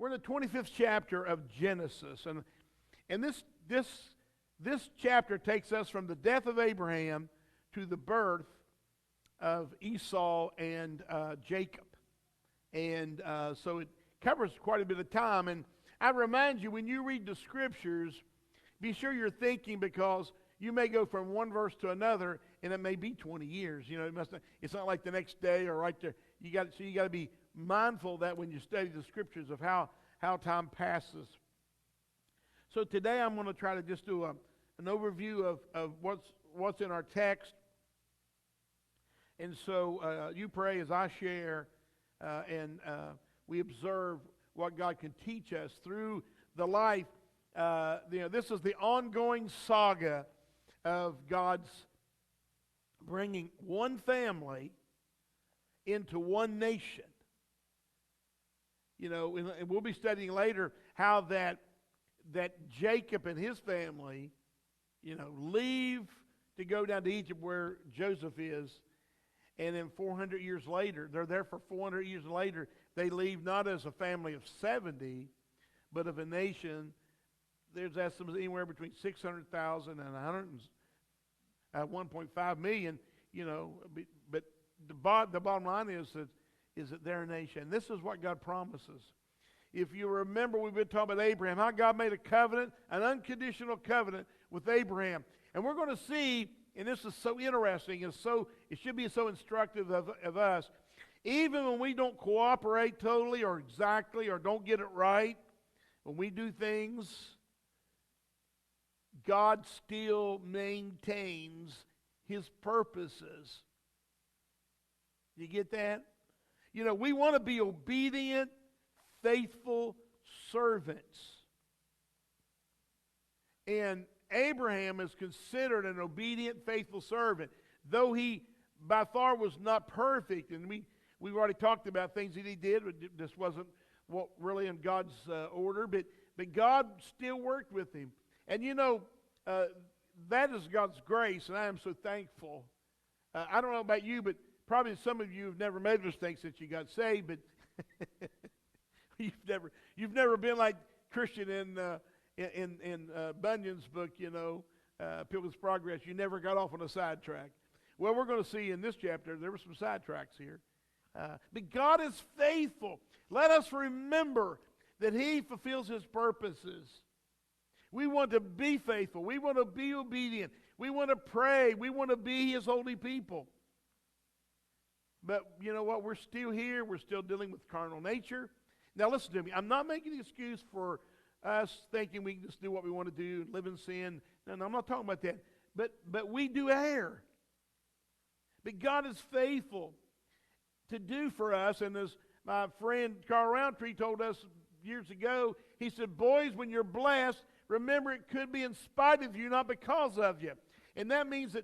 We're in the 25th chapter of Genesis, and this chapter takes us from the death of Abraham to the birth of Esau and Jacob. And so it covers quite a bit of time. And I remind you, when you read the scriptures, be sure you're thinking, because you may go from one verse to another, and it may be 20 years. You know, it's not like the next day or right there. You got to be mindful of that when you study the scriptures of how time passes. So today I'm going to try to just do an overview of what's in our text. And so you pray as I share, and we observe what God can teach us through the life. This is the ongoing saga of God's bringing one family into one nation. You know, and we'll be studying later how that Jacob and his family, you know, leave to go down to Egypt where Joseph is. And then 400 years later, they're there for 400 years later, they leave not as a family of 70, but of a nation. There's estimates anywhere between 600,000 and 1.5 million, you know. But the bottom line is that they're a nation. This is what God promises. If you remember, we've been talking about Abraham, how God made a covenant, an unconditional covenant with Abraham. And we're going to see, and this is so interesting, it should be so instructive of us, even when we don't cooperate totally or exactly or don't get it right, when we do things, God still maintains His purposes. You get that? You know, we want to be obedient, faithful servants. And Abraham is considered an obedient, faithful servant. Though he by far was not perfect, and we've already talked about things that he did, but this wasn't what really in God's order, but God still worked with him. And you know, that is God's grace, and I am so thankful. I don't know about you, but probably some of you have never made mistakes since you got saved, but you've never been like Christian in Bunyan's book, you know, Pilgrim's Progress. You never got off on a sidetrack. Well, we're going to see in this chapter there were some sidetracks here. But God is faithful. Let us remember that He fulfills His purposes. We want to be faithful. We want to be obedient. We want to pray. We want to be His holy people. But you know what? We're still here. We're still dealing with carnal nature. Now listen to me. I'm not making an excuse for us thinking we can just do what we want to do, live in sin. No, I'm not talking about that. But we do err. But God is faithful to do for us. And as my friend Carl Roundtree told us years ago, he said, boys, when you're blessed, remember it could be in spite of you, not because of you. And that means that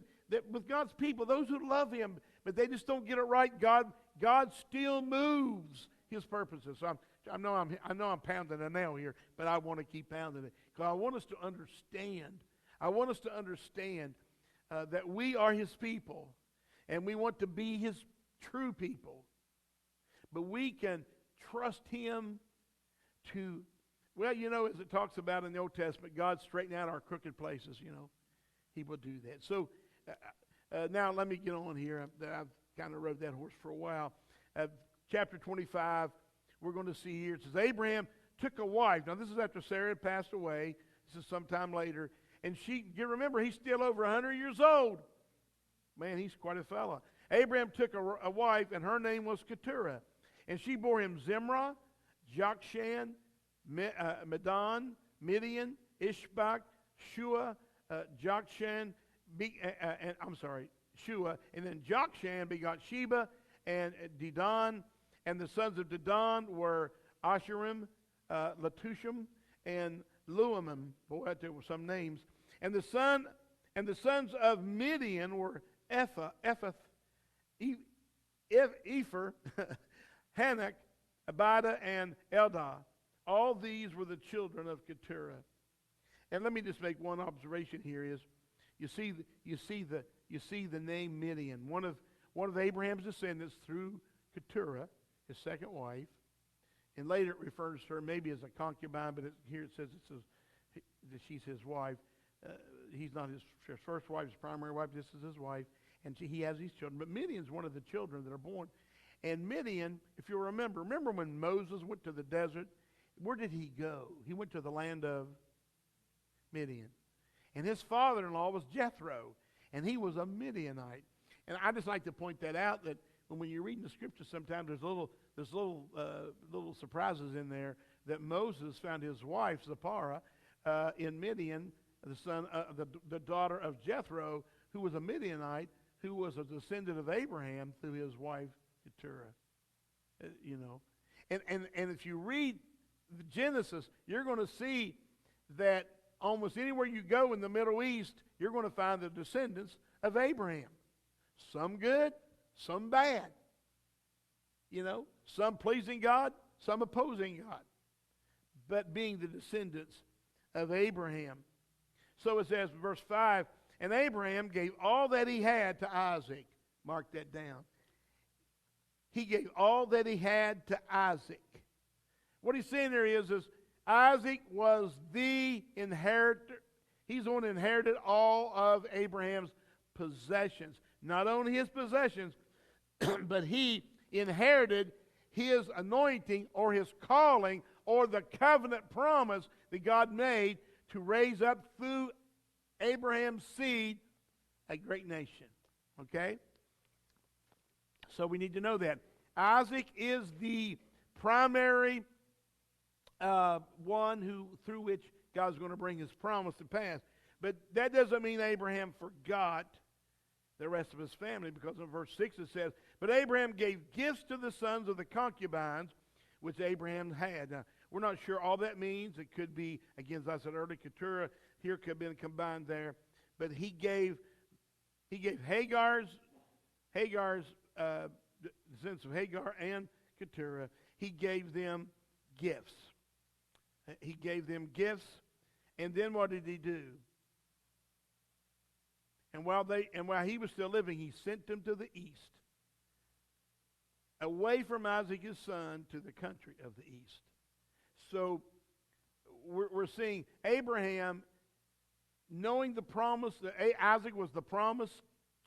with God's people, those who love Him, but they just don't get it right, God still moves His purposes. So I know I'm pounding a nail here, but I want to keep pounding it because I want us to understand. I want us to understand that we are His people, and we want to be His true people. But we can trust Him to, well, you know, as it talks about in the Old Testament, God straighten out our crooked places, you know. He will do that. So now let me get on here. I've kind of rode that horse for a while. Chapter 25, we're going to see here. It says, Abraham took a wife. Now, this is after Sarah had passed away. This is sometime later. And you remember, he's still over 100 years old. Man, he's quite a fella. Abraham took a wife, and her name was Keturah. And she bore him Zimrah, Jokshan, Medan, Midian, Ishbak, Shua, Jokshan, Shua, and then Jokshan begot Sheba and Dedan, and the sons of Dedan were Asherim, Letushim, and Luamim. Boy, there were some names. And the sons of Midian were Ephath, Epher, Hanak, Abida, and Eldah. All these were the children of Keturah. And let me just make one observation here: is you see the name Midian, one of Abraham's descendants through Keturah, his second wife. And later it refers to her maybe as a concubine, but here it says that she's his wife. He's not his first wife, his primary wife. This is his wife, and he has these children. But Midian's one of the children that are born. And Midian, if you remember when Moses went to the desert, where did he go? He went to the land of Midian. And his father-in-law was Jethro, and he was a Midianite. And I just like to point that out, that when you're reading the scripture, sometimes there's little surprises in there, that Moses found his wife Zipporah in Midian, the daughter of Jethro, who was a Midianite, who was a descendant of Abraham through his wife Keturah. And if you read Genesis, you're going to see that almost anywhere you go in the Middle East, you're going to find the descendants of Abraham. Some good, some bad. Some pleasing God, some opposing God. But being the descendants of Abraham. So it says, verse 5, and Abraham gave all that he had to Isaac. Mark that down. He gave all that he had to Isaac. What he's saying there is Isaac was the inheritor. He's the one who inherited all of Abraham's possessions. Not only his possessions, but he inherited his anointing or his calling or the covenant promise that God made to raise up through Abraham's seed a great nation. Okay? So we need to know that. Isaac is the primary one through which God's going to bring his promise to pass. But that doesn't mean Abraham forgot the rest of his family, because in verse 6 it says, but Abraham gave gifts to the sons of the concubines which Abraham had. Now, we're not sure all that means. It could be, again, as I said earlier, Keturah here could have been combined there. But he gave Hagar's descendants of Hagar and Keturah, he gave them gifts. He gave them gifts, and then what did he do? And while he was still living, he sent them to the east, away from Isaac his son, to the country of the east. So we're seeing Abraham knowing the promise that Isaac was the promised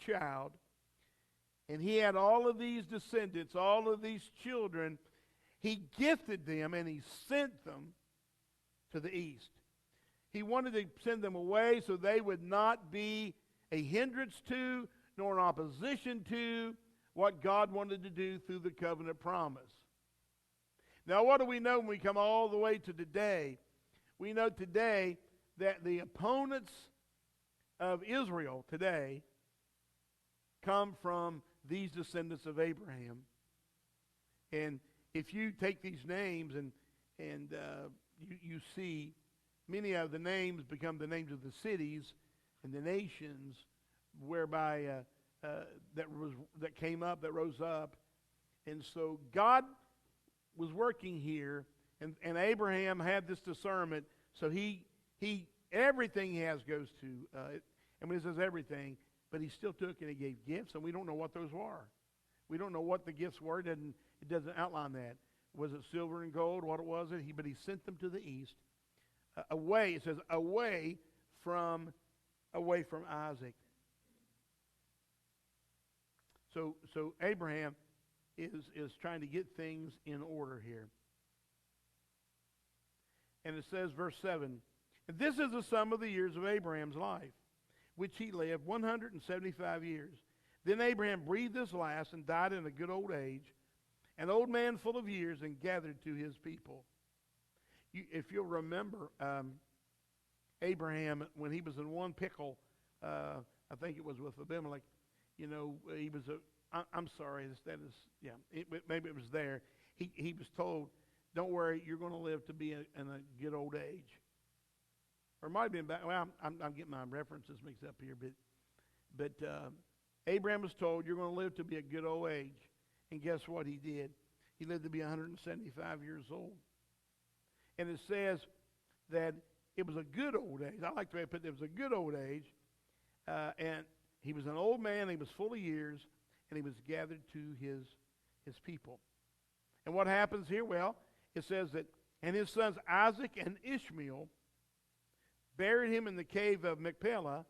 child, and he had all of these descendants, all of these children. He gifted them and he sent them to the east. He wanted to send them away so they would not be a hindrance to, nor an opposition to, what God wanted to do through the covenant promise. Now, what do we know when we come all the way to today? We know today that the opponents of Israel today come from these descendants of Abraham. And if you take these names and you see many of the names become the names of the cities and the nations whereby that came up, that rose up. And so God was working here, and Abraham had this discernment. So he everything he has goes to, and when it says everything, but he still took and he gave gifts, and we don't know what those were. We don't know what the gifts were. It doesn't outline that. Was it silver and gold? What it was? But he sent them to the east, away. It says away from Isaac. So Abraham is trying to get things in order here. And it says, verse 7, and this is the sum of the years of Abraham's life, which he lived 175 years. Then Abraham breathed his last and died in a good old age, an old man full of years, and gathered to his people. If you'll remember, Abraham, when he was in one pickle, I think it was with Abimelech, he was I'm sorry, maybe it was there. He was told, don't worry, you're going to live to be in a good old age. Or it might have been back, well, I'm getting my references mixed up here, but Abraham was told, you're going to live to be a good old age. And guess what he did? He lived to be 175 years old. And it says that it was a good old age. I like the way I put it. It was a good old age. And he was an old man. He was full of years. And he was gathered to his people. And what happens here? Well, it says that, and his sons Isaac and Ishmael buried him in the cave of Machpelah,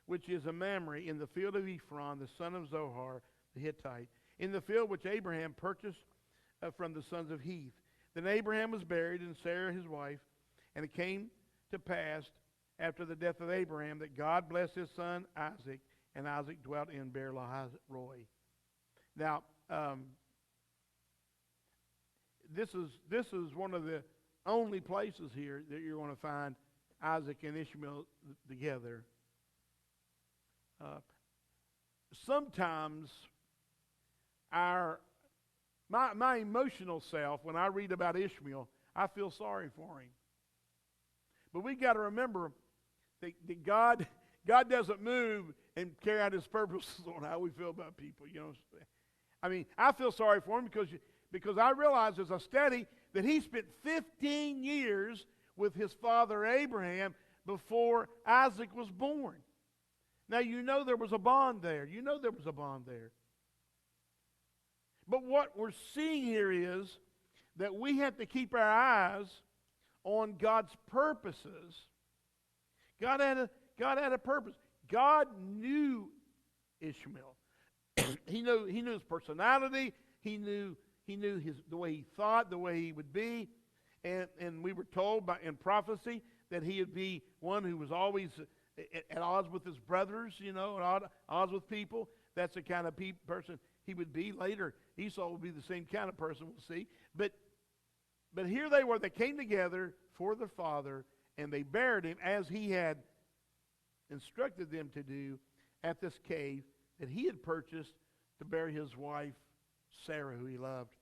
which is a Mamre, in the field of Ephron, the son of Zohar the Hittite, in the field which Abraham purchased from the sons of Heth. Then Abraham was buried, and Sarah his wife. And it came to pass after the death of Abraham that God blessed his son Isaac, and Isaac dwelt in Beer-lahai-roi. Now, this is one of the only places here that you're going to find Isaac and Ishmael together. Sometimes my emotional self, when I read about Ishmael, I feel sorry for him. But we got to remember that God doesn't move and carry out his purposes on how we feel about people. You know, I mean, I feel sorry for him because I realize as I study that he spent 15 years with his father Abraham before Isaac was born. Now, you know there was a bond there. You know there was a bond there. But what we're seeing here is that we have to keep our eyes on God's purposes. God had a purpose. God knew Ishmael. He knew his personality. He knew the way he thought, the way he would be. And we were told in prophecy that he would be one who was always at odds with his brothers, you know, at odds with people. That's the kind of person he would be. Later, Esau would be the same kind of person, we'll see. But here they were. They came together for their father, and they buried him as he had instructed them to do at this cave that he had purchased to bury his wife, Sarah, who he loved.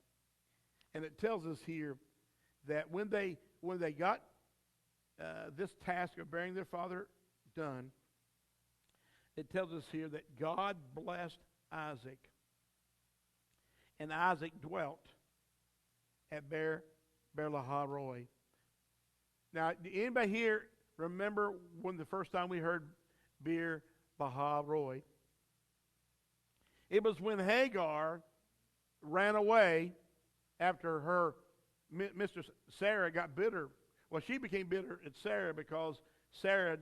And it tells us here that when they got this task of burying their father done, it tells us here that God blessed Isaac, and Isaac dwelt at Beer-lahai-roi. Now, did anybody here remember when the first time we heard Beer-lahai-roi? It was when Hagar ran away after her mistress Sarah got bitter. Well, she became bitter at Sarah because Sarah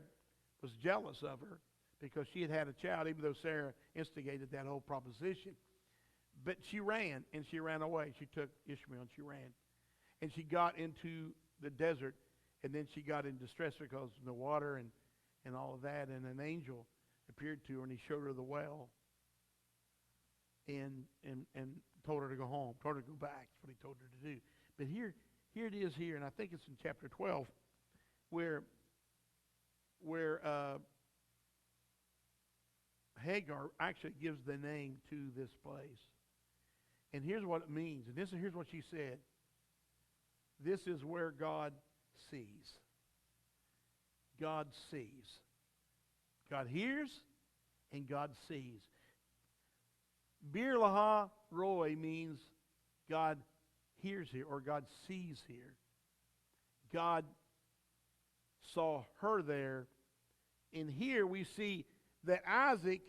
was jealous of her because she had a child, even though Sarah instigated that whole proposition. But she ran, and she ran away. She took Ishmael, and she ran. And she got into the desert, and then she got in distress because of the water and all of that. And an angel appeared to her, and he showed her the well and told her to go home, told her to go back. That's what he told her to do. But here it is here, and I think it's in chapter 12, where Hagar actually gives the name to this place. And here's what it means. And here's what she said. This is where God sees. God sees. God hears and God sees. Beer-lahai-roi means God hears here or God sees here. God saw her there. And here we see that Isaac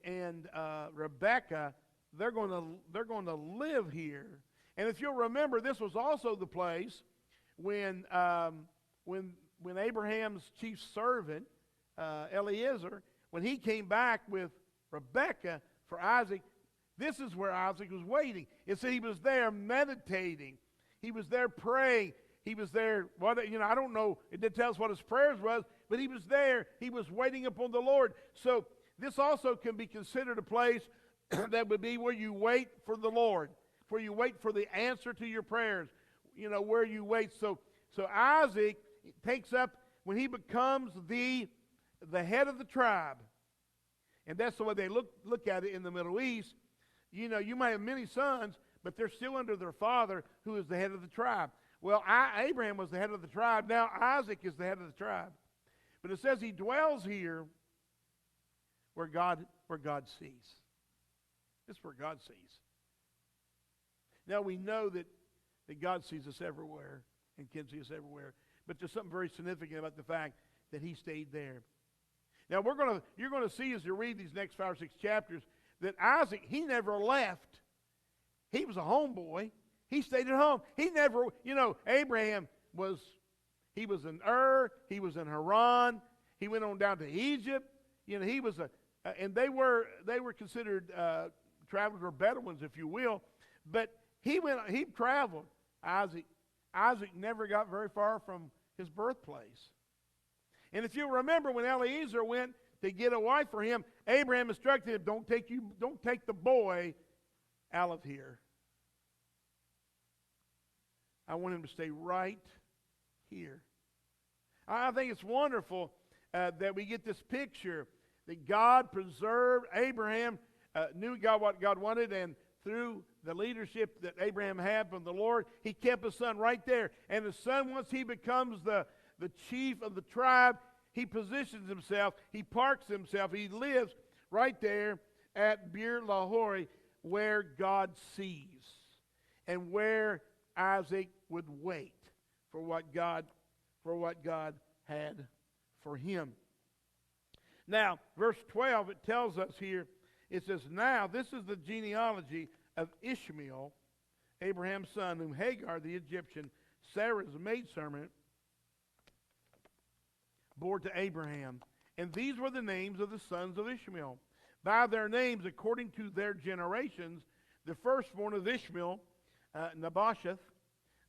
and Rebekah, they're going to live here. And if you'll remember, this was also the place when Abraham's chief servant Eliezer, when he came back with Rebekah for Isaac, this is where Isaac was waiting. It said he was there meditating. He was there praying. He was there, I don't know, it didn't tell us what his prayers was, but he was there. He was waiting upon the Lord. So this also can be considered a place that would be where you wait for the Lord, where you wait for the answer to your prayers, where you wait. So Isaac takes up, when he becomes the head of the tribe, and that's the way they look at it in the Middle East. You might have many sons, but they're still under their father, who is the head of the tribe. Well, Abraham was the head of the tribe. Now Isaac is the head of the tribe. But it says he dwells here where God sees. This is where God sees. Now we know that God sees us everywhere and can see us everywhere. But there's something very significant about the fact that he stayed there. Now you're going to see as you read these next 5 or 6 chapters that Isaac, he never left. He was a homeboy. He stayed at home. He never, Abraham he was in Ur, he was in Haran, he went on down to Egypt. He was and they were considered travelers or Bedouins, if you will. But he traveled. Isaac never got very far from his birthplace. And if you remember, when Eliezer went to get a wife for him, Abraham instructed him, don't take the boy out of here. I want him to stay right here. I think it's wonderful that we get this picture that God preserved. Abraham knew what God wanted, and through the leadership that Abraham had from the Lord, he kept his son right there. And his son, once he becomes the chief of the tribe, he positions himself, he parks himself, he lives right there at Beer Lahore, where God sees and where Isaac would wait for what God had for him. Now, verse 12, it tells us here, it says, now this is the genealogy of Ishmael, Abraham's son, whom Hagar the Egyptian, Sarah's maidservant, bore to Abraham. And these were the names of the sons of Ishmael, by their names according to their generations. The firstborn of Ishmael, Nebajoth,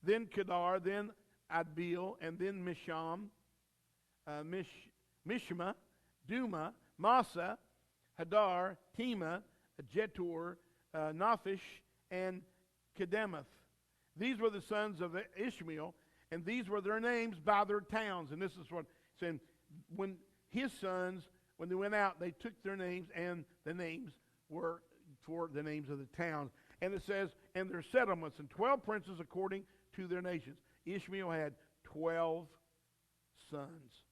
then Kedar, then Adbeel, and then Misham, Mishma, Duma, Massa, Hadar, Tema, Jetur, Naphish, and Kedemoth. These were the sons of Ishmael, and these were their names by their towns. And this is what saying, when his sons, when they went out, they took their names, and the names were for the names of the towns. And it says, and their settlements, and 12 princes according to their nations. Ishmael had 12 sons.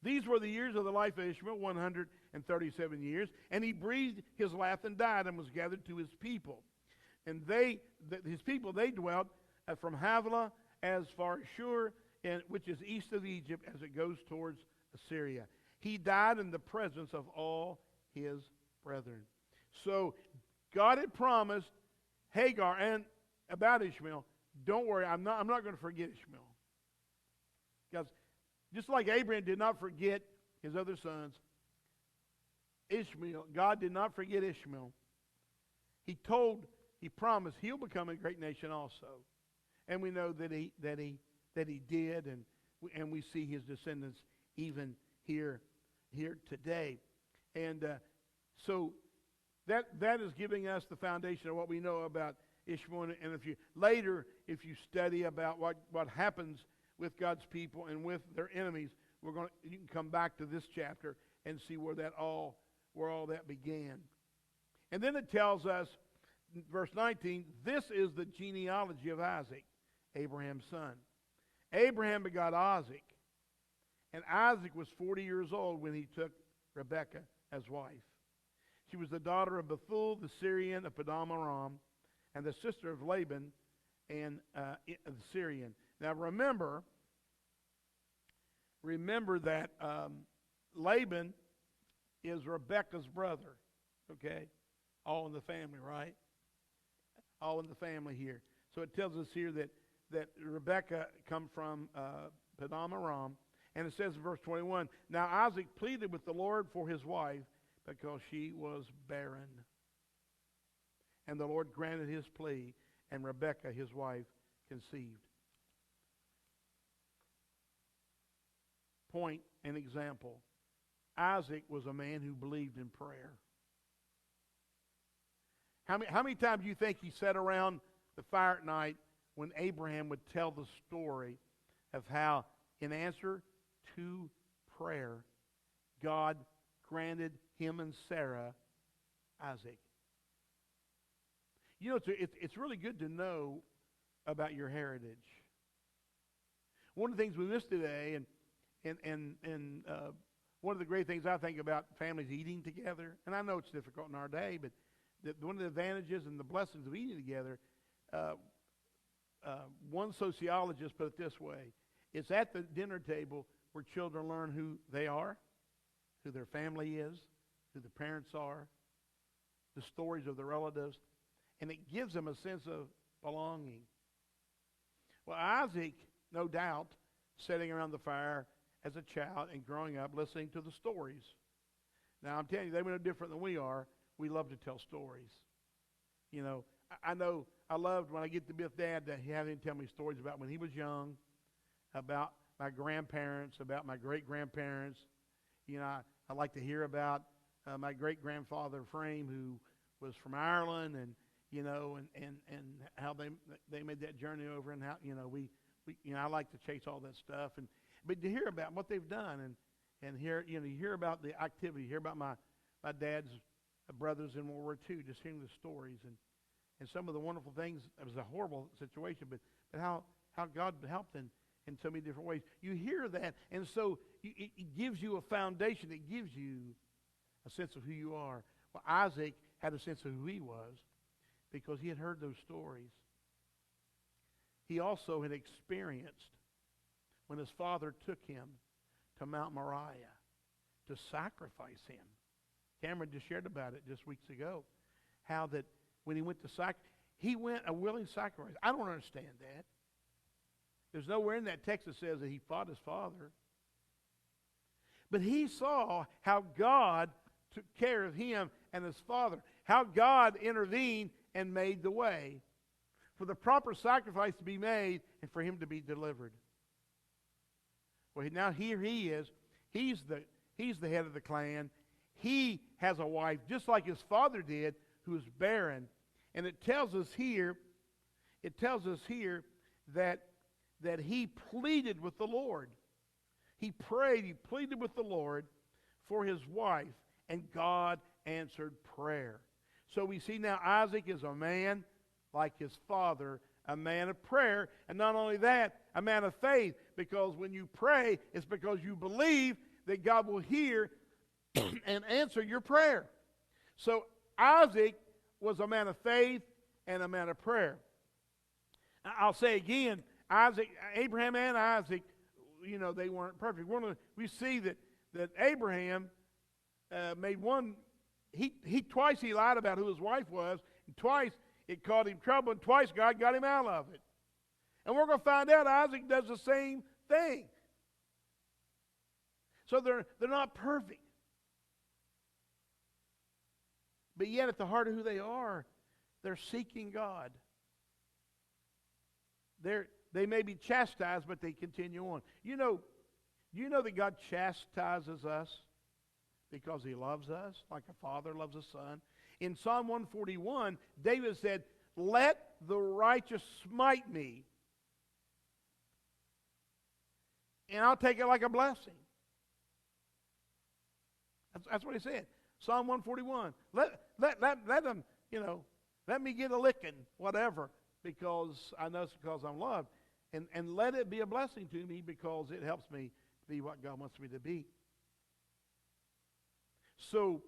These were the years of the life of Ishmael, 137 years. And he breathed his last and died, and was gathered to his people. And his people, they dwelt from Havilah as far as Shur, which is east of Egypt, as it goes towards Assyria. He died in the presence of all his brethren. So God had promised Hagar and about Ishmael, don't worry, I'm not going to forget Ishmael. Because just like Abraham did not forget his other sons, God did not forget Ishmael. He promised he'll become a great nation also. And we know that he did, and we see his descendants even here today. And so that is giving us the foundation of what we know about Ishmael. And if you study about what happens with God's people and with their enemies, you can come back to this chapter and see where all that began. And then it tells us, verse 19, this is the genealogy of Isaac, Abraham's son. Abraham begot Isaac, and Isaac was 40 years old when he took Rebekah as wife. She was the daughter of Bethuel the Syrian of Paddan Aram, and the sister of Laban and the Syrian. Now remember that Laban is Rebekah's brother. Okay, all in the family, right? All in the family here. So it tells us here that Rebekah come from Paddan Aram, and it says in verse 21, now Isaac pleaded with the Lord for his wife because she was barren. And the Lord granted his plea, and Rebekah, his wife, conceived. Point and example. Isaac was a man who believed in prayer. How many times do you think he sat around the fire at night when Abraham would tell the story of how, in answer to prayer, God granted him and Sarah Isaac? You know, it's really good to know about your heritage. One of the things we miss today, and one of the great things I think about families eating together, and I know it's difficult in our day, but one of the advantages and the blessings of eating together, one sociologist put it this way: it's at the dinner table where children learn who they are, who their family is, who the parents are, the stories of the relatives, and it gives them a sense of belonging. Well, Isaac, no doubt, sitting around the fire as a child and growing up listening to the stories. Now, I'm telling you, they were no different than we are. We love to tell stories. You know, I know I loved when I get to be with Dad to have him tell me stories about when he was young, about my grandparents, about my great-grandparents. You know, I like to hear about my great-grandfather Frame, who was from Ireland, and you know, and how they made that journey over, and how we I like to chase all that stuff, but to hear about what they've done, and hear you hear about the activity, hear about my dad's brothers in World War II, just hearing the stories and some of the wonderful things. It was a horrible situation, but how God helped in so many different ways. You hear that, and so it gives you a foundation. It gives you a sense of who you are. Well, Isaac had a sense of who he was because he had heard those stories. He also had experienced when his father took him to Mount Moriah to sacrifice him. Cameron just shared about it just weeks ago, how that when he went to he went a willing sacrifice. I don't understand that. There's nowhere in that text that says that he fought his father. But he saw how God took care of him and his father, how God intervened and made the way for the proper sacrifice to be made and for him to be delivered. Well, now here he is. He's the head of the clan. He has a wife, just like his father did, who is barren. And it tells us here that he pleaded with the Lord. He prayed, he pleaded with the Lord for his wife, and God answered prayer. So we see now Isaac is a man like his father, a man of prayer, and not only that, a man of faith, because when you pray, it's because you believe that God will hear and answer your prayer. So Isaac was a man of faith and a man of prayer. I'll say again, Abraham and Isaac, they weren't perfect. We see that Abraham made one. He twice he lied about who his wife was, and twice it caused him trouble, and twice God got him out of it. And we're going to find out Isaac does the same thing. So they're not perfect. But yet at the heart of who they are, they're seeking God. They may be chastised, but they continue on. You know that God chastises us because he loves us, like a father loves a son. In Psalm 141, David said, "Let the righteous smite me, and I'll take it like a blessing." That's what he said. Psalm 141. Let them, let me get a licking, whatever, because I know it's because I'm loved. And let it be a blessing to me because it helps me to be what God wants me to be. So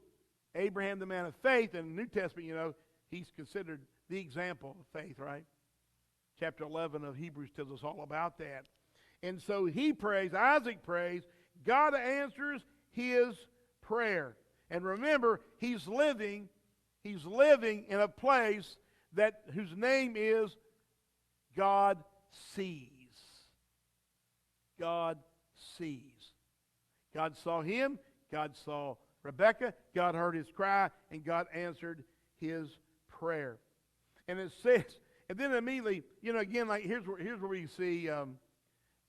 Abraham, the man of faith, in the New Testament, he's considered the example of faith, right? Chapter 11 of Hebrews tells us all about that. And so he prays, Isaac prays, God answers his prayer. And remember, he's living in a place whose name is God sees. God sees. God saw him, God saw Rebekah, God heard his cry, and God answered his prayer. And it says, and then immediately, again, like here's where we see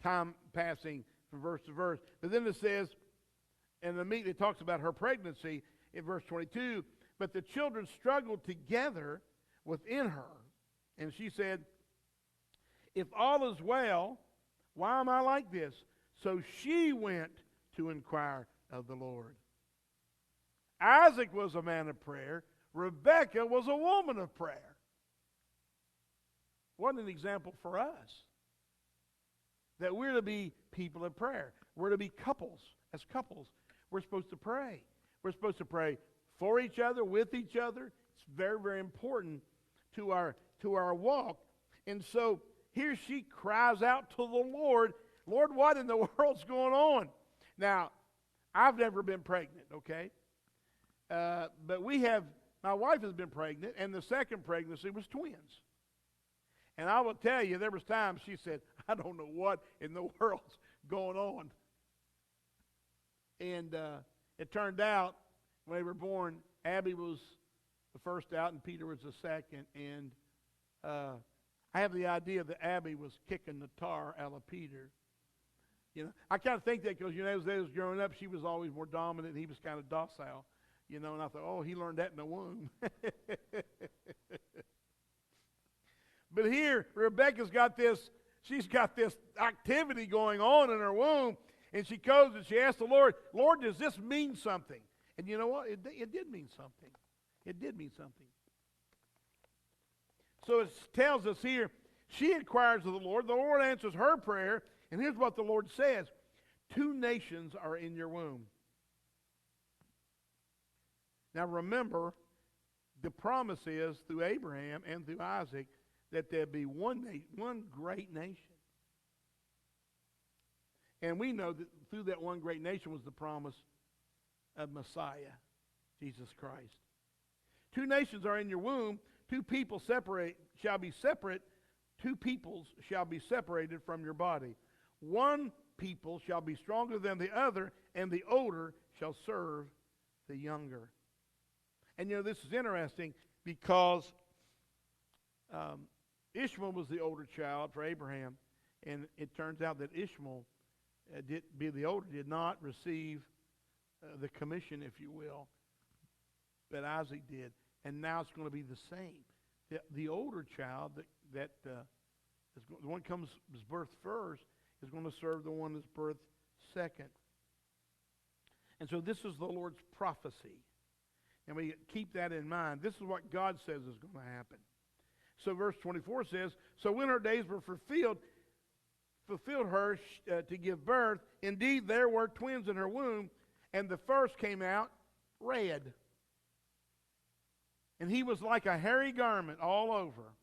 time passing from verse to verse. But then it says, and immediately it talks about her pregnancy in verse 22, but the children struggled together within her. And she said, "If all is well, why am I like this?" So she went to inquire of the Lord. Isaac was a man of prayer. Rebekah was a woman of prayer. What an example for us. That we're to be people of prayer. We're to be couples. As couples, we're supposed to pray. We're supposed to pray for each other, with each other. It's very, very important to our walk. And so here she cries out to the Lord, "Lord, what in the world's going on?" Now, I've never been pregnant, okay? But my wife has been pregnant, and the second pregnancy was twins. And I will tell you, there was times she said, I don't know what in the world's going on. And it turned out, when they were born, Abby was the first out and Peter was the second. And I have the idea that Abby was kicking the tar out of Peter. You know, I kind of think that because, as they was growing up, she was always more dominant and he was kind of docile. And I thought, oh, he learned that in the womb. But here, Rebecca's got she's got this activity going on in her womb, and she goes and she asks the Lord, Lord, does this mean something? And you know what? It did mean something. It did mean something. So it tells us here, she inquires of the Lord answers her prayer, and here's what the Lord says, 2 nations are in your womb. Now remember, the promise is through Abraham and through Isaac that there'd be one great nation. And we know that through that one great nation was the promise of Messiah, Jesus Christ. 2 nations are in your womb. 2 people shall be separate. 2 peoples shall be separated from your body. 1 people shall be stronger than the other, and the older shall serve the younger. And this is interesting because Ishmael was the older child for Abraham, and it turns out that Ishmael, did not receive the commission, if you will, but Isaac did. And now it's going to be the same. The older child the one comes is birthed first is going to serve the one that's birthed second. And so this is the Lord's prophecy. And we keep that in mind. This is what God says is going to happen. So verse 24 says, so when her days were fulfilled her to give birth, indeed there were twins in her womb, and the first came out red. And he was like a hairy garment all over,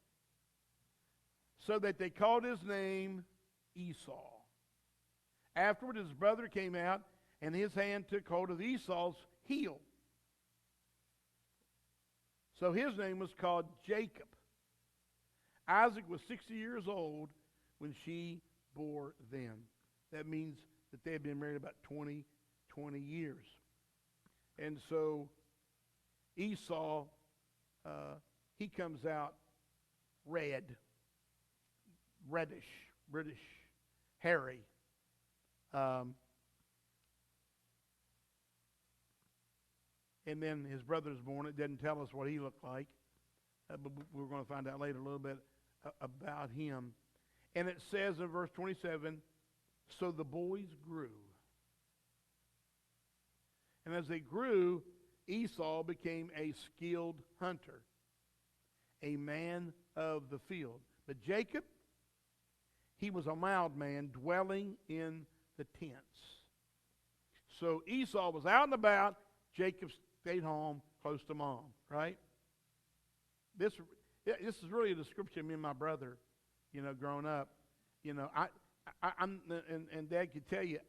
so that they called his name Esau. Afterward his brother came out, and his hand took hold of Esau's heel. So his name was called Jacob. Isaac was 60 years old when she bore them. That means that they had been married about 20 years. And so Esau, he comes out reddish, hairy. And then his brother's born. It doesn't tell us what he looked like. But we're going to find out later a little bit about him. And it says in verse 27, so the boys grew. And as they grew, Esau became a skilled hunter, a man of the field. But Jacob, he was a mild man dwelling in the tents. So Esau was out and about. Jacob stayed home close to mom, right? This is really a description of me and my brother, growing up. I'm and Dad could tell you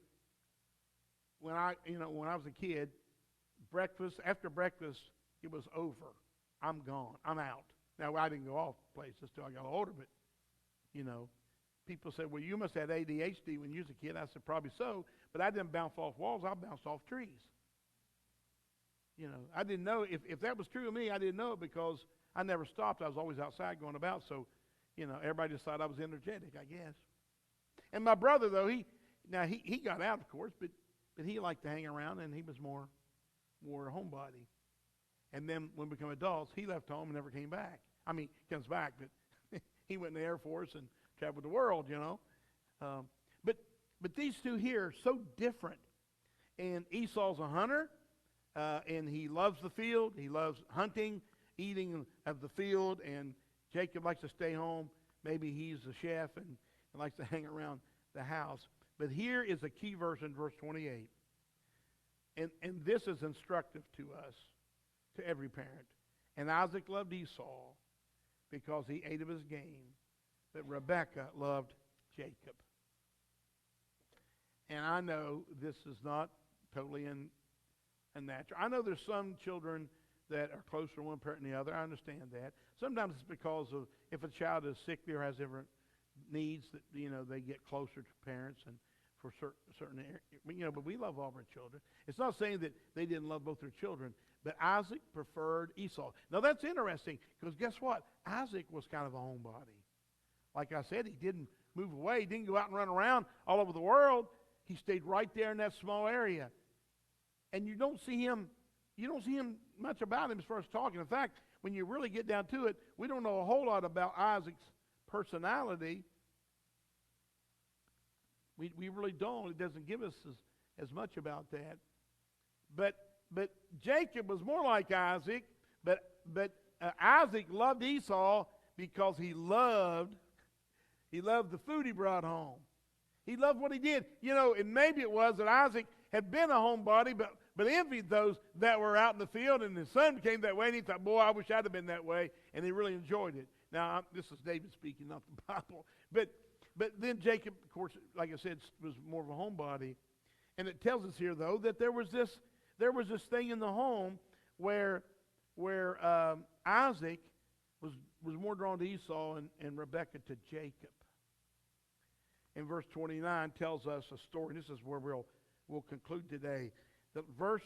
when I was a kid, after breakfast, it was over. I'm gone. I'm out. Now I didn't go off places till I got older, but people said, well, you must have had ADHD when you was a kid. I said, probably so, but I didn't bounce off walls. I bounced off trees. I didn't know if that was true of me. I didn't know it because I never stopped. I was always outside going about. So, everybody just thought I was energetic, I guess. And my brother, though, he got out, of course, but he liked to hang around, and he was more a homebody. And then when we became adults, he left home and never came back. I mean, he comes back, but he went in the Air Force and traveled the world, But these two here are so different. And Esau's a hunter. And he loves the field. He loves hunting, eating of the field. And Jacob likes to stay home. Maybe he's a chef and likes to hang around the house. But here is a key verse in verse 28. And this is instructive to us, to every parent. And Isaac loved Esau because he ate of his game. But Rebekah loved Jacob. And I know this is not totally unnatural. I know there's some children that are closer to one parent than the other. I understand that. Sometimes it's because of if a child is sickly or has different needs that they get closer to parents and for certain but we love all of our children. It's not saying that they didn't love both their children, but Isaac preferred Esau. Now that's interesting because guess what? Isaac was kind of a homebody. Like I said, he didn't move away. He didn't go out and run around all over the world. He stayed right there in that small area. And you don't see him much about him as far as talking. In fact, when you really get down to it, we don't know a whole lot about Isaac's personality. We really don't. It doesn't give us as much about that. But Jacob was more like Isaac, but Isaac loved Esau because he loved the food he brought home. He loved what he did. And maybe it was that Isaac had been a homebody, but envied those that were out in the field, and his son became that way, and he thought, boy, I wish I'd have been that way, and he really enjoyed it. Now, this is David speaking, not the Bible. But then Jacob, of course, like I said, was more of a homebody. And it tells us here, though, that there was this thing in the home where Isaac was more drawn to Esau and Rebekah to Jacob. And verse 29 tells us a story. This is where we'll conclude today. The verse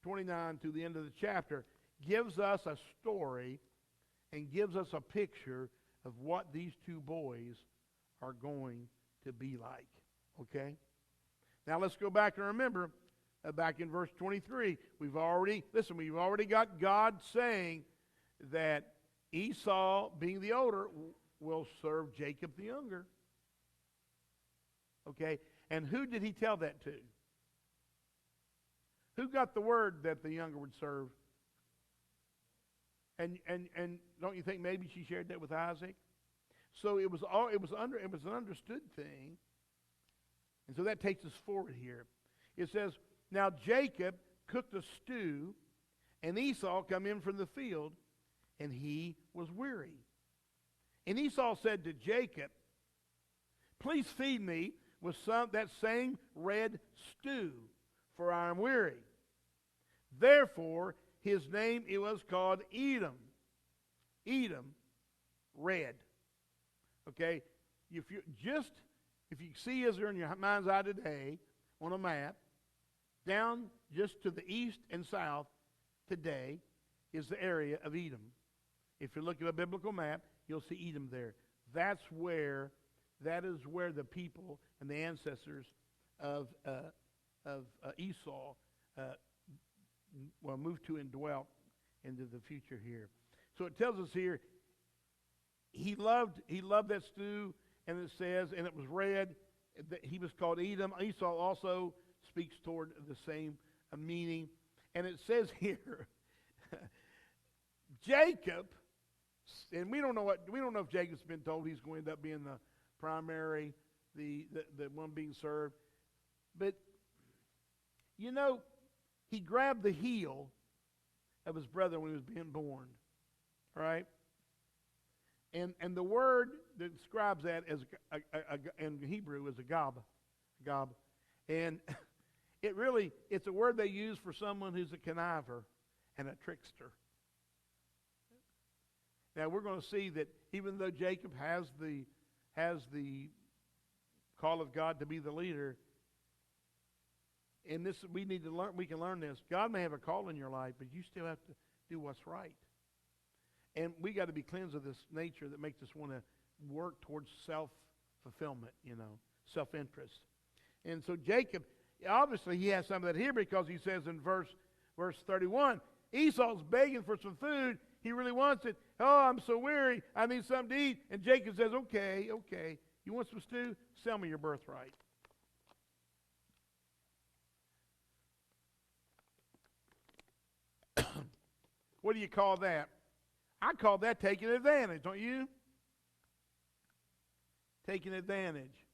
29 to the end of the chapter gives us a story and gives us a picture of what these two boys are going to be like. Okay? Now let's go back and remember, back in verse 23, we've already got God saying that Esau, being the older, will serve Jacob the younger. Okay? And who did he tell that to? Who got the word that the younger would serve? And don't you think maybe she shared that with Isaac? So it was an understood thing. And so that takes us forward here. It says, now Jacob cooked a stew, and Esau come in from the field, and he was weary. And Esau said to Jacob, please feed me with that same red stew, for I am weary. Therefore, his name it was called Edom. Edom, red. Okay? If you see Israel in your mind's eye today on a map, down just to the east and south today is the area of Edom. If you look at a biblical map, you'll see Edom there. That is where the people and the ancestors of Esau moved to and dwelt into the future here. So it tells us here, he loved that stew, and it says, and it was red, that he was called Edom. Esau also speaks toward the same meaning. And it says here, Jacob, and we don't know if Jacob's been told he's going to end up being the primary, the one being served. But, he grabbed the heel of his brother when he was being born. Right? And the word that describes that as in Hebrew is a gob. And it's a word they use for someone who's a conniver and a trickster. Now we're going to see that even though Jacob has the call of God to be the leader, and this we can learn this. God may have a call in your life, but you still have to do what's right. And we got to be cleansed of this nature that makes us want to work towards self-fulfillment, self-interest. And so Jacob, obviously he has some of that here because he says in verse 31, Esau's begging for some food. He really wants it. Oh, I'm so weary. I need something to eat. And Jacob says, okay. You want some stew? Sell me your birthright. What do you call that? I call that taking advantage, don't you? Taking advantage.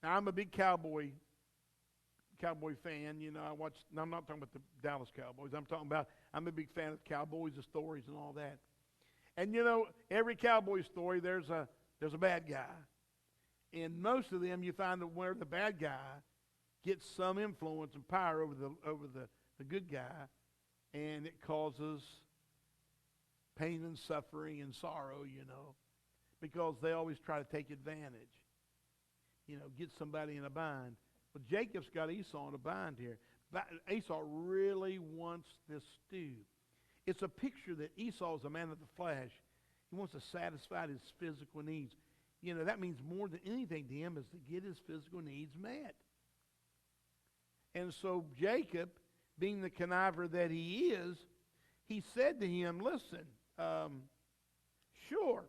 Now, I'm a big cowboy fan. I'm not talking about the Dallas Cowboys. I'm a big fan of cowboys, the stories and all that. And every cowboy story, there's a bad guy. And most of them, you find that where the bad guy gets some influence and power over the good guy, and it causes pain and suffering and sorrow, because they always try to take advantage, get somebody in a bind. Well, Jacob's got Esau in a bind here. Esau really wants this stew. It's a picture that Esau is a man of the flesh. He wants to satisfy his physical needs. That means more than anything to him is to get his physical needs met. And so Jacob, being the conniver that he is, he said to him, listen, sure.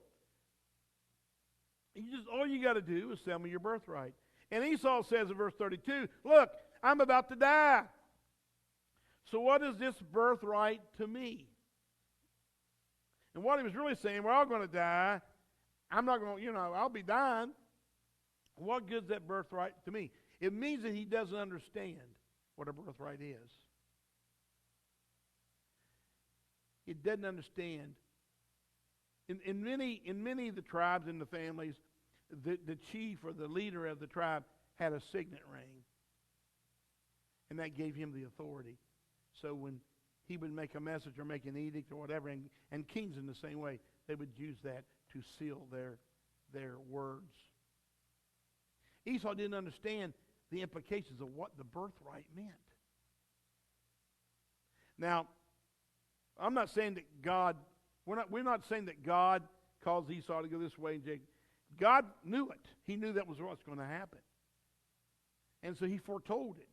All you got to do is sell me your birthright. And Esau says in verse 32, look, I'm about to die. So what is this birthright to me? And what he was really saying, we're all going to die. I'm not going to, I'll be dying. What good is that birthright to me? It means that he doesn't understand what a birthright is. He doesn't understand. In many of the tribes and the families, the chief or the leader of the tribe had a signet ring. And that gave him the authority. So when he would make a message or make an edict or whatever, and kings in the same way, they would use that to seal their words. Esau didn't understand the implications of what the birthright meant. Now, I'm not saying that God, we're not saying that God caused Esau to go this way and Jacob. God knew it. He knew that was what's going to happen. And so he foretold it.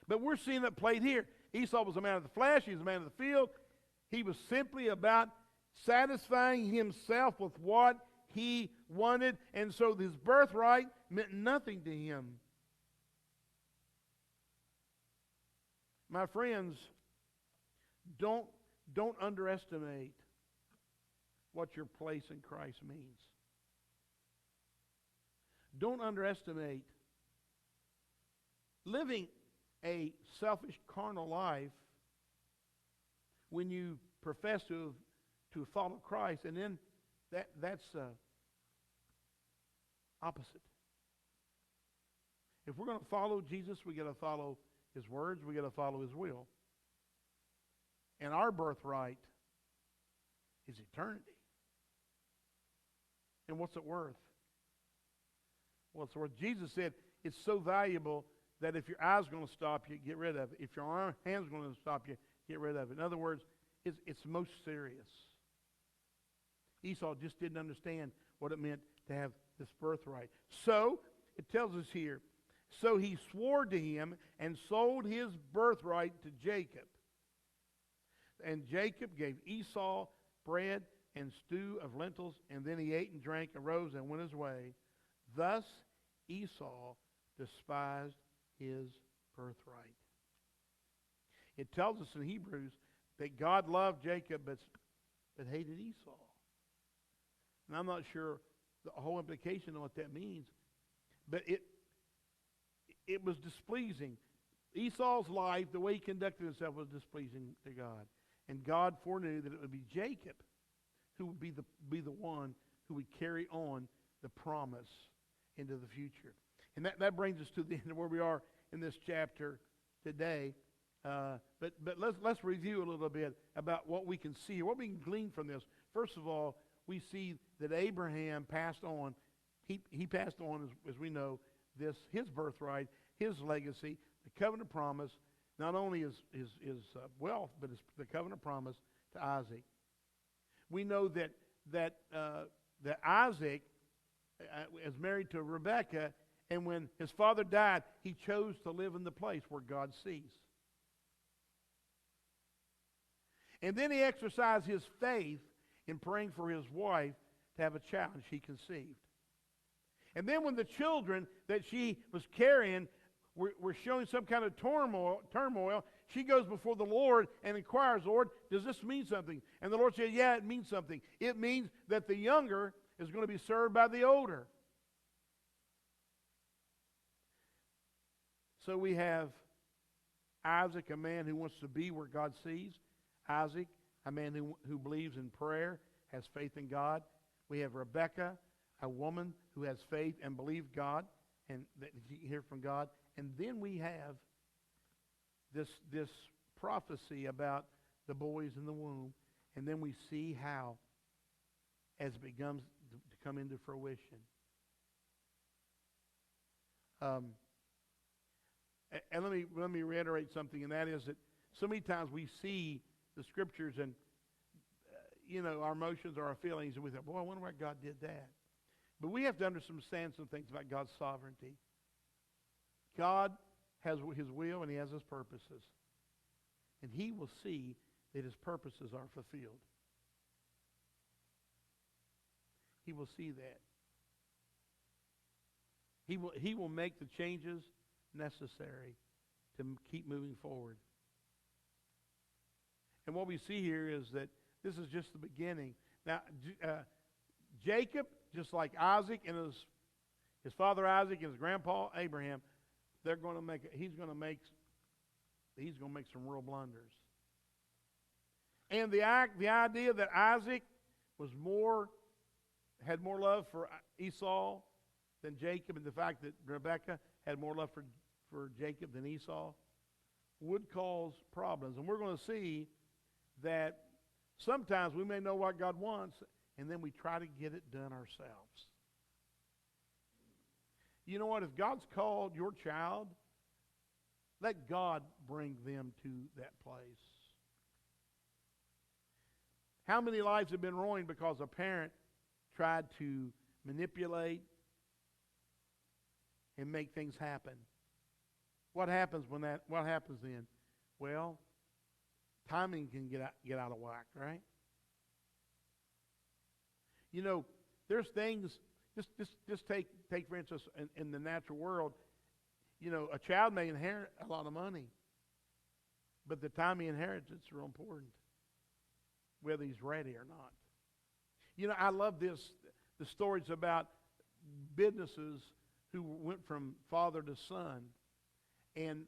But we're seeing it played here. Esau was a man of the flesh. He was a man of the field. He was simply about satisfying himself with what he wanted. And so his birthright meant nothing to him. My friends, don't underestimate what your place in Christ means. Don't underestimate living a selfish, carnal life when you profess to follow Christ, and then that's opposite. If we're going to follow Jesus, we got to follow His words. We got to follow His will. And our birthright is eternity. And what's it worth? Well, it's worth. Jesus said it's so valuable that if your eye's going to stop you, get rid of it. If your hand's going to stop you, get rid of it. In other words, it's most serious. Esau just didn't understand what it meant to have this birthright. So, it tells us here, so he swore to him and sold his birthright to Jacob. And Jacob gave Esau bread and stew of lentils, and then he ate and drank and rose and went his way. Thus Esau despised his birthright. It tells us in Hebrews that God loved Jacob but hated Esau. And I'm not sure the whole implication of what that means, but it was displeasing. Esau's life, the way he conducted himself, was displeasing to God. And God foreknew that it would be Jacob who would be the one who would carry on the promise into the future. And that brings us to the end of where we are in this chapter today. But let's review a little bit about what we can see, what we can glean from this. First of all, we see that Abraham passed on. He passed on, as we know, his birthright, his legacy, the covenant promise, not only his wealth, but the covenant promise to Isaac. We know that Isaac is married to Rebekah, and when his father died, he chose to live in the place where God sees. And then he exercised his faith in praying for his wife to have a child, and she conceived. And then when the children that she was carrying were showing some kind of turmoil, she goes before the Lord and inquires, Lord, does this mean something? And the Lord said, yeah, it means something. It means that the younger is going to be served by the older. So we have Isaac, a man who wants to be where God sees. Isaac, a man who believes in prayer, has faith in God. We have Rebekah, a woman who has faith and believes God, and that you hear from God. And then we have this prophecy about the boys in the womb, and then we see how, as it begins to come into fruition. And let me reiterate something, and that is that so many times we see the Scriptures and our emotions or our feelings, and we think, boy, I wonder why God did that. But we have to understand some things about God's sovereignty. God has His will and He has His purposes. And He will see that His purposes are fulfilled. He will see that. He will make the changes necessary to keep moving forward. And what we see here is that this is just the beginning. Now, Jacob, just like Isaac and his father Isaac and his grandpa Abraham, he's going to make some real blunders. And the idea that Isaac had more love for Esau than Jacob, and the fact that Rebekah had more love for Jacob than Esau would cause problems. And we're going to see that sometimes we may know what God wants, and then we try to get it done ourselves. You know what? If God's called your child, let God bring them to that place. How many lives have been ruined because a parent tried to manipulate and make things happen? What happens then? Well, timing can get out of whack, right? There's things. Just take for instance in the natural world. A child may inherit a lot of money, but the time he inherits it's real important, whether he's ready or not. I love the stories about businesses who went from father to son, and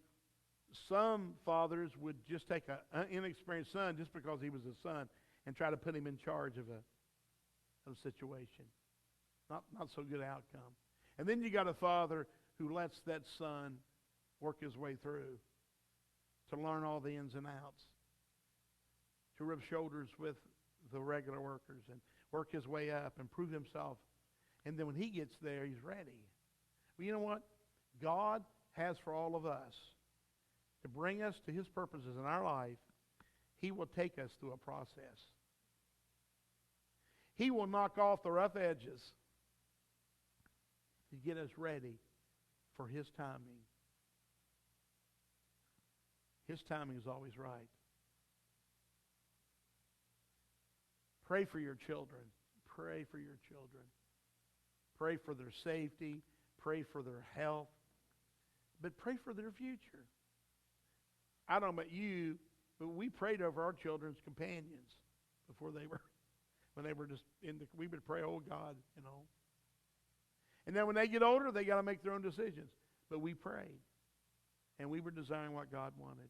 some fathers would just take an inexperienced son just because he was a son and try to put him in charge of a situation. Not so good outcome. And then you got a father who lets that son work his way through to learn all the ins and outs, to rub shoulders with the regular workers and work his way up and prove himself. And then when he gets there, he's ready. Well, you know what? God has for all of us to bring us to His purposes in our life. He will take us through a process. He will knock off the rough edges to get us ready for His timing. His timing is always right. Pray for your children. Pray for your children. Pray for their safety. Pray for their health. But pray for their future. I don't know about you, but we prayed over our children's companions when they were just we would pray, oh God, And then when they get older, they got to make their own decisions. But we prayed. And we were desiring what God wanted.